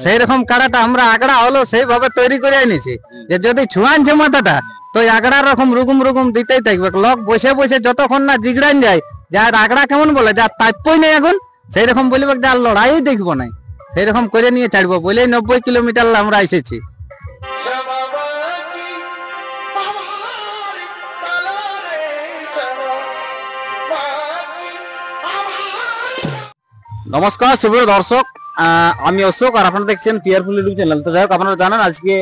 সেই রকম কাড়াটা আমরা আগড়া হলো সেইভাবে তৈরি করে এনেছি যে যদি ছুঁয়ানছে মাথাটা তো আগড়া রকম রুগুম রুগুম দিতেই থাকবে। লোক বসে বসে যতক্ষণ না জিগড়ান যায় যার আগড়া কেমন বলে যার তাপ্যই নেই এখন সেই রকম বলবে যার লড়াই দেখবো না সেই রকম করে নিয়ে ছাড়বো বলেই 90 কিলোমিটার আমরা এসেছি। নমস্কার সুপ্রিয় দর্শক, আমি অশোক আর আপনারা দেখছেন পিয়ারফুল ইউটিউব চ্যানেল। তো যাই হোক, আপনারা জানেন আজকে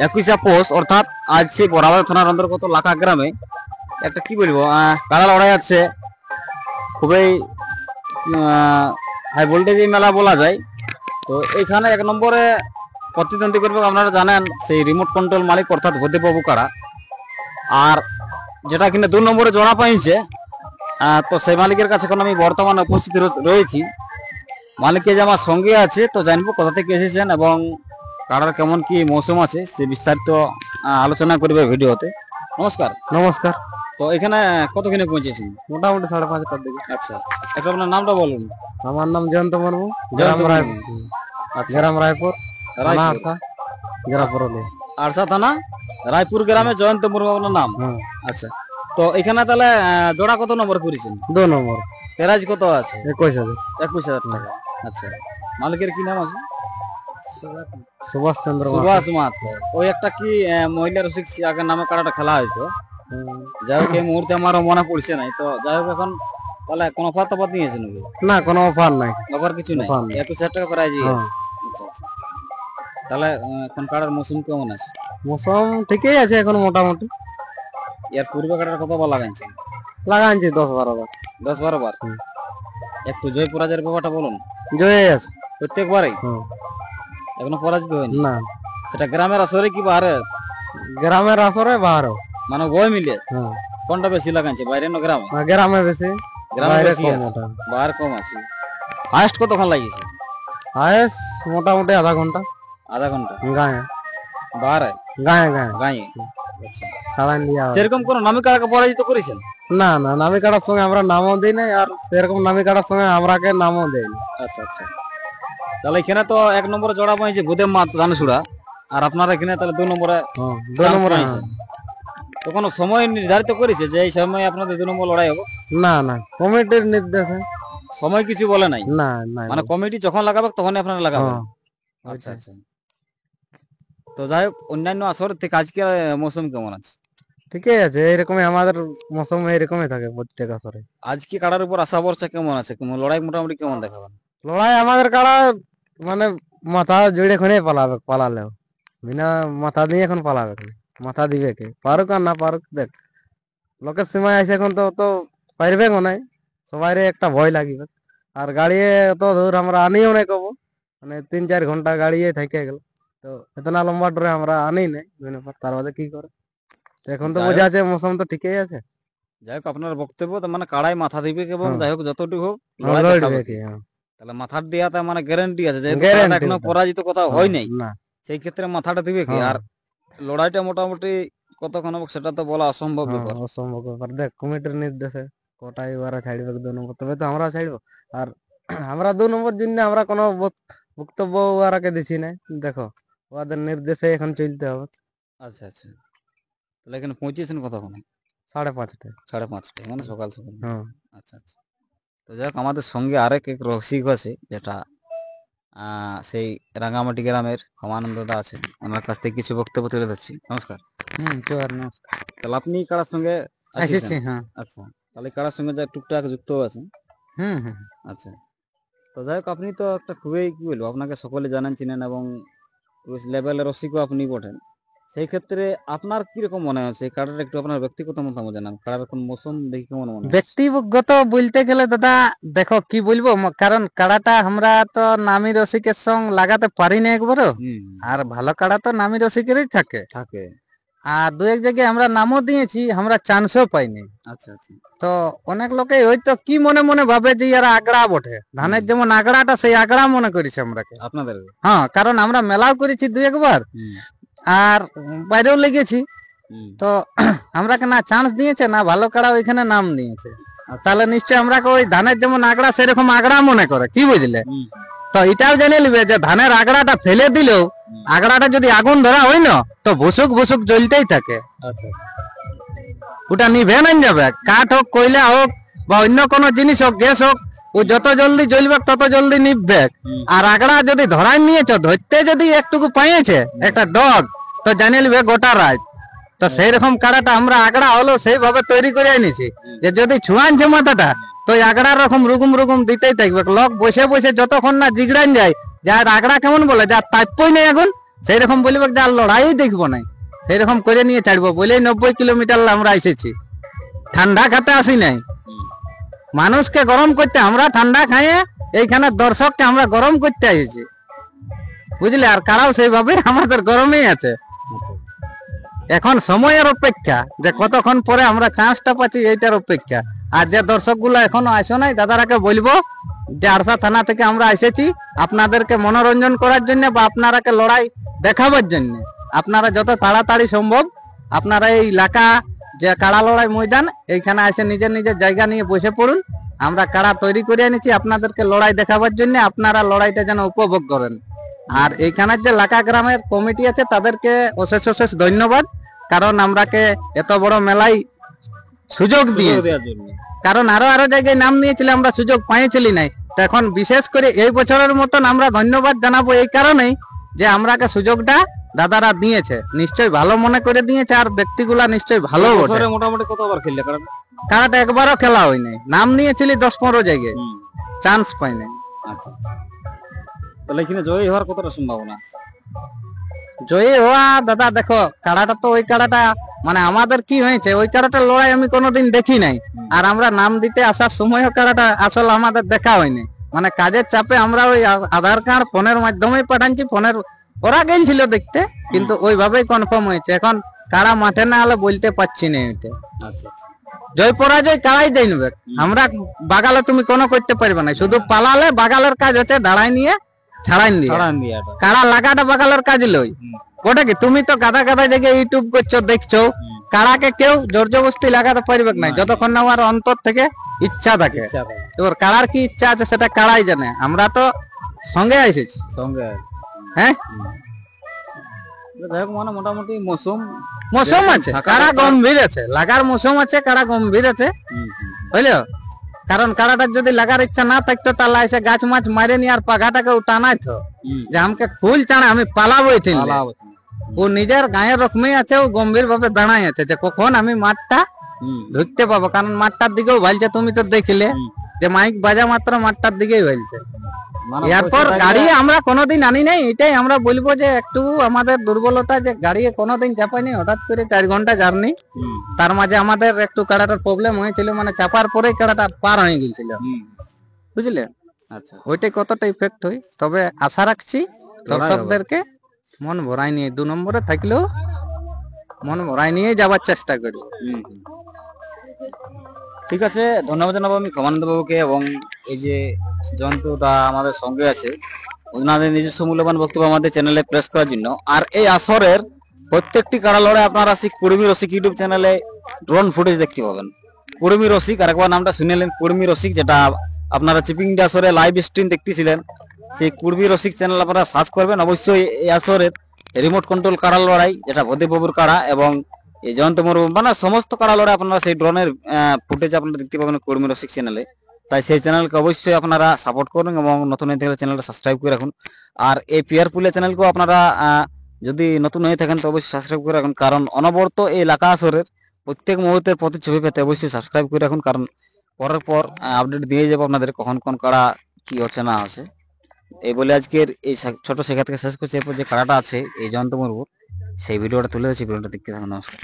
21শে পৌষ অর্থাৎ আজ সেই বরাবর থানার অন্তর্গত লাখা গ্রামে একটা কি বলবো কাড়া লড়াই আছে। খুবই হাই ভোল্টেজ মেলা বলা যায়। তো এইখানে 1 নম্বরে প্রতিদ্বন্দ্বী করবে আপনারা জানেন সেই রিমোট কন্ট্রোল মালিক অর্থাৎ ভূদেববাবু কাড়া, আর যেটা কিনা 2 নম্বরে জোড়া পাইছে। তো সেই মালিকের কাছে এখন আমি বর্তমানে উপস্থিত রয়েছি। মালিক যে আমার সঙ্গে আছে, তো জানবো কোথা থেকে এসেছেন এবং কাড়ার কেমন কি মৌসুম আছে সে বিস্তারিত আলোচনা করবে ভিডিওতে। নমস্কার। নমস্কার। তো এখানে কতক্ষণে পৌঁছেছেন? মোটামুটি 5:30টার দিকে। আচ্ছা, একটু আপনার নামটা বলুন। আমার নাম জয়ন্ত মুর্মু, গ্রাম রায়পুর। আচ্ছা, গ্রাম রায়পুর, থানা আরসা, জেলা পুরুলিয়া। আরসা থানা, রায়পুর গ্রামে জয়ন্ত মুর্মু আপনার নাম। আচ্ছা, তো এখানে তাহলে জোড়া কত নম্বর করেছেন? 2 নম্বর। প্রাইজ কত আছে? 21,000। 21,000 টাকা। আচ্ছা, মালিকের কি নাম আছে? সুভাষ চন্দ্র সুভাষ মাহাতো। ওই একটা কি মহিলা রসিক আগের নামে কাড়াটা খেলা হয়তো, যাই হোক এই মুহূর্তে আমারও মনে পড়ছে নাই। তো যাই হোক, এখন তাহলে কোনো অফার টফার নিয়েছেন? না, কোনো অফার নাই। অফার কিছু নাই, 21,000 টাকা প্রাইজ। আচ্ছা আচ্ছা, তাহলে এখন কাড়ার মৌসুম কেমন আছে? মৌসুম ঠিকই আছে এখন মোটামুটি। এর পূর্বে কাড়ার কতবার লাগাইছেন? লাগাইছি 10-12 বার। 10-12 বার। একটু জয় পরাজয়ের ব্যাপারটা বলুন। জয় আছে প্রত্যেকবারই? এখনো পরাজিত হয়নি? না। সেটা গ্রামের আসরে কি বাইরে? গ্রামের আসরে বাইরে, মানে বই মিলে কোনটা বেশি লাগাইছে, বাইরে না গ্রামে? গ্রামে বেশি, বাইরে কম। বাইরে কম আছে। হাইস্ট কতক্ষণ লাগিয়েছে? হাইস্ট মোটামুটি আধা ঘন্টা। আধা ঘন্টা গায়ে বাইরে? গায়ে গায়ে গায়ে। সাড়ান দিয়া। সেরকম কোন নামী কাড়াকে পরাজিত করেছেন? না না, নামী কাড়ার সঙ্গে আমরা নামও দিই নাই, আর সেরকম নামী কাড়ার সঙ্গে আমরাকে নামও দেই না। আচ্ছা আচ্ছা, তাহলে এখানে তো 1 নম্বরে জোড়া পাইছে ভূদেব মাহাতো ধানসুড়া, আর আপনারা এখানে তাহলে 2 নম্বরে 2 নম্বরে। তো কোনো সময় নির্ধারিত করেছে যে এই সময় আপনাদের 2 নম্বর লড়াই হবে? না না, কমিটির নির্দেশে। সময় কিছু বলে নাই? না না, মানে কমিটি যখন লাগাবে তখনই আপনারা লাগাবেন? আচ্ছা আচ্ছা। তো যাই হোক, অন্যান্য আসরের থেকে আজকে মৌসুম কেমন আছে? ঠিকই আছে, এইরকমই আমাদের মৌসুম এইরকমই থাকে প্রত্যেক আসরে। আজকে কাড়ার উপর আশা ভরসা কেমন আছে? লড়াই মোটামুটি কেমন দেখাবেন? লড়াই আমাদের কাড়া মানে মাথা জুড়ে খুনে পালালেও বিনা মাথা দিয়ে এখন পালাবে, মাথা দিবে কে, পারুক আর না পারুক। দেখ লোকের সীমায় আছে এখন, তো তো পারবে নাই, সবাই একটা ভয় লাগিবে। আর গাড়িয়ে অত দূর আমরা আনিও নাই কব, মানে 3-4 ঘন্টা গাড়িয়ে থেকে গেল, তো এতনা লম্বা ড্রে আমরা আনি নাই। তার বাদে কি করে, এখন তো বোঝা আছে মৌসুম তো ঠিকই আছে। যাই হোক, আপনার বক্তব্য মানে কাড়াই মাথা দিবে এবং যাই হোক যতটুকু হোক তাহলে মাথার দেওয়াতে মানে গ্যারান্টি আছে যে এখনো পরাজিত কোথাও হয় নাই, সেই ক্ষেত্রে মাথাটা দিবে কি। আর লড়াইটা মোটামুটি কতক্ষণ হবে সেটা তো বলা অসম্ভব ব্যাপার। অসম্ভব ব্যাপার। দেখ কমিটির নির্দেশে কটাই ওরা ছাড়বে 2 নম্বর, তবে তো আমরা ছাড়বো। আর আমরা 2 নম্বর জন্য আমরা কোনো বক্তব্য ওরাকে দিছি না। দেখো ওদের নির্দেশে এখন চলতে হবে। আচ্ছা আচ্ছা, তাহলে এখানে পৌঁছেছেন কতক্ষণ? 5:30টায়। 5:30টায় মানে সকাল সকাল। আচ্ছা আচ্ছা, তো যাই হোক আমাদের সঙ্গে আরেক এক রসিক আছে, যেটা সেই রাঙ্গামাটি গ্রামের ক্ষমানন্দ দা আছে। ওনার কাছ থেকে কিছু বক্তব্য তুলে ধরছি। নমস্কার। নমস্কার। তাহলে আপনি কারার সঙ্গে এসেছি? আচ্ছা, তাহলে কারার সঙ্গে যা টুকটাক যুক্ত আছেন? আচ্ছা, তো যাই হোক আপনি তো একটা খুবই কি বলবো, আপনাকে সকলে জানেন চিনেন এবং লেভেলের রসিকও আপনি বটেন। সেই ক্ষেত্রে আপনার কিরকম মনে হয় সেই কার্ডের একটু আপনার ব্যক্তিগত মতামত জানান। কার্ডের কোন মৌসুম দেখি কেমন মনে হয়? ব্যক্তিগত বলতে গেলে দাদা দেখো কি বলবো, কারণ কাড়াটা আমরা তো নামি রসিকের সঙ্গ লাগাতে পারি না একবারও। আর ভালো কাড়া তো নামি রসিকেরই থাকে। আর 2-1 জায়গায় আমরা নামও দিয়েছি, আমরা চান্সও পাইনি। আচ্ছা আচ্ছা, তো অনেক লোকে হয়তো কি মনে মনে ভাবে যে এরা আগড়া বটে, ধানের যেমন আগড়াটা সেই আগড়া মনে করেছে আমরাকে। আপনাদের? হ্যাঁ, কারণ আমরা মেলাও করেছি 2-1 বার আর বাইরেও লেগেছি। তো আমরাকে না চান্স দিয়েছে না ভালো কাড়া ওইখানে নাম দিয়েছে। তাহলে নিশ্চয় আমরাকে ওই ধানের যেমন আগড়া সেরকম আগড়া মনে করে, কি বুঝলে? তো এটাও জেনে নিবে যে ধানের আগড়াটা ফেলে দিলেও আগড়াটা যদি আগুন ধরা হয় না তো ভুসুক ভুসুক জ্বলতেই থাকে, আচ্ছা ওটা নিভে নাই যাবে। কাঠ হোক, কয়লা হোক বা অন্য কোনো জিনিস হোক, গ্যাস হোক, ও যত জলদি জ্বলবে তত জলদি নিভবে। আর আগড়া যদি ধরাই নিয়েছো, ধরতে যদি একটুকু পাইছে একটা ডগ, তো জানে নিবে গোটা রাত। তো সেই রকম কাড়াটা আমরা আগড়া হলো সেইভাবে তৈরি করে এনেছি যে যদি ছুঁয়ানছে মাথাটা তো ওই আগড়া রকম রুগুম রুগুম দিতেই থাকবে। লোক বসে বসে যতক্ষণ না জিগড়ান যায়, যার আগড়া কেমন বলে, যার তাপ্যই নেই আগুন, সেই রকম বলবে যে আর লড়াই দেখবো নাই, সেই রকম করে নিয়ে ছাড়বো বলেই 90 কিলোমিটার আমরা এসেছি। ঠান্ডা খেতে আসি নাই, মানুষকে গরম করতে। আমরা ঠান্ডা খাইয়ে এইখানে দর্শককে আমরা গরম করতে এসেছি, বুঝলে। আর কারাও সেইভাবে আমাদের গরমেই আছে। এখন সময়ের অপেক্ষা যে কতক্ষণ পরে আমরা চান্সটা পাচ্ছি, এইটার অপেক্ষা। আর যে দর্শক গুলো এখনো আসো নাই, দাদারাকে বলবো যে আরসা থানা থেকে আমরা এসেছি আপনাদেরকে মনোরঞ্জন করার জন্য বা আপনারাকে লড়াই দেখাবার জন্য। আপনারা যত তাড়াতাড়ি সম্ভব আপনারা এই এলাকা যে কাড়া লড়াই ময়দান, এইখানে এসে নিজের নিজের জায়গা নিয়ে বসে পড়ুন। আমরা কাড়া তৈরি করে এনেছি আপনাদেরকে লড়াই দেখাবার জন্য, আপনারা লড়াইটা যেন উপভোগ করেন। আর এইখানের যে এলাকা গ্রামের কমিটি আছে তাদেরকে অশেষ অশেষ ধন্যবাদ, কারণ আমরাকে এত বড় মেলায় সুযোগ দিয়ে। কারণ আরো জায়গায় নাম নিয়েছিলাম, আমরা সুযোগ পাইছিলি নাই। তো এখন বিশেষ করে এই বছরের মতন আমরা ধন্যবাদ জানাবো এই কারণেই যে আমরাকে সুযোগটা দাদারা দিয়েছে, নিশ্চয়ই ভালো মনে করে দিয়েছে। আর ব্যক্তিগুলা নিশ্চয়ই ভালো বটে। মোটামুটি কতবার খেললে কারাটা একবারও খেলা হয় নাই, নাম নিয়েছিলি 10-15 জায়গায়, চান্স পাই নাই। আচ্ছা, তাহলে এখানে জয়ী হওয়ার কতটা সম্ভাবনা? জয়ী হওয়া দাদা, দেখো কাড়াটা তো ওই কাড়াটা মানে আমাদের কি হয়েছে, ওই কাড়াটার লড়াই আমি কোনোদিন দেখি নাই। আর আমরা নাম দিতে আসার সময়ও কাড়াটা আসলে আমাদের দেখা হয়নি, মানে কাজের চাপে আমরা ওই আধার কার্ড ফোনের মাধ্যমেই পাঠাচ্ছি। ফোনের ওরা গেছিল দেখতে, কিন্তু ওইভাবেই কনফার্ম হয়েছে। এখন কাড়া মাঠে না হলে বলতে পারছি না এটা। আচ্ছা, জয় পরাজয় কাড়াই দেই নেবে, আমরা বাগালে তুমি কোনো করতে পারবে না। শুধু পালালে বাগালের কাজ হচ্ছে দাঁড়াই নিয়ে ছাড়াই দিয়ে, কাড়া লাগাটা বাগালের কাজ লই। ওটা কি তুমি তো গাদা গাদা জায়গায় ইউটিউব করছো, দেখছো, কাড়াকে কেউ জোর জবরদস্তি লাগাতে পারবে না যতক্ষণ না আমার অন্তর থেকে ইচ্ছা থাকে। এবার কাড়ার কি ইচ্ছা আছে সেটা কাড়াই জানে, আমরা তো সঙ্গে এসেছি সঙ্গে। হ্যাঁ, মানে মোটামুটি মৌসুম আছে, কাড়া গম্ভীর আছে, লাগার মৌসুম আছে, কাড়া গম্ভীর আছে, বুঝলো। কারণ কাড়াটার যদি লাগার ইচ্ছা না থাকতো তাহলে এসে গাছ মাছ মারে নি আর পাঘাটাকে টানাইতো যে আমাকে ফুল চানা আমি পালাবো। ও নিজের গায়ের রকমই আছে, ও গম্ভীর ভাবে দাঁড়াই আছে যে কখন আমি মাঠটা ধরতে পাবো। কারণ মাঠটার দিকেও ভালছে, তুমি তো দেখলে যে মাইক বাজা মাত্র মাঠটার দিকেই ভালছে। এরপর গাড়ি আমরা কোনোদিন আনি নাই, এটাই আমরা বলবো যে একটু আমাদের দুর্বলতা যে গাড়ি কোনোদিন চাপাইনি। হঠাৎ করে 4 ঘন্টা জার্নি, তার মাঝে আমাদের একটু কাড়াটার প্রবলেম হয়েছিল, মানে চাপার পরেই কাড়াটা পার হয়ে গেছিল, বুঝলে। আচ্ছা, ওইটাই কতটা ইফেক্ট হয়। তবে আশা রাখছি দর্শকদেরকে মন ভরাই নিয়ে 2 নম্বরে থাকলেও মন ভরাই নিয়ে যাবার চেষ্টা করি। ঠিক আছে, ধন্যবাদ জানাবো আমি ক্ষমানন্দ বাবুকে এবং এই যে জয়ন্তদা আমাদের সঙ্গে আছে, ওনাদের নিজস্ব মূল্যবান বক্তব্য আমাদের চ্যানেলে প্রেস করার জন্য। আর এই আসরের প্রত্যেকটি কাড়া লড়াই আপনারা কুর্মী রসিক ইউটিউব চ্যানেলে ড্রোন ফুটেজ দেখতে পাবেন। কুর্মী রসিক, আরেকবার নামটা শুনেলেন, কুর্মী রসিক, যেটা আপনারা চিপিং আসরে লাইভ স্ট্রিম দেখতেছিলেন, সেই কুর্মী রসিক চ্যানেল আপনারা সার্চ করবেন। অবশ্যই এই আসরের রিমোট কন্ট্রোল কাড়া লড়াই, যেটা ভদেবাবুর কাড়া এবং এই জয়ন্ত মুর্মু, মানে সমস্ত কাড়া লড়াই আপনারা সেই ড্রোনের ফুটেজ আপনারা দেখতে পাবেন কুর্মী রসিক চ্যানেলে। তাই সেই চ্যানেলকে অবশ্যই আপনারা সাপোর্ট করুন এবং নতুন হয়ে থাকলে চ্যানেলটা সাবস্ক্রাইব করে রাখুন। আর এই পিয়ার পুলিয়া চ্যানেলকেও আপনারা যদি নতুন হয়ে থাকেন তো অবশ্যই সাবস্ক্রাইব করে রাখুন, কারণ অনবরত এই এলাকা আসরের প্রত্যেক মুহূর্তের প্রতিচ্ছবি পেতে অবশ্যই সাবস্ক্রাইব করে রাখুন, কারণ পরের পর আপডেট দিয়ে যাবো আপনাদের কখন কোন কাড়া কি হচ্ছে না আছে। এই বলে আজকের এই ছোট শেখা থেকে শেষ করছি। এরপর যে কাড়াটা আছে এই জয়ন্ত মুর্মুর, সেই ভিডিওটা তুলে ধরেছি, ভিডিওটা দেখতে থাকুন। নমস্কার।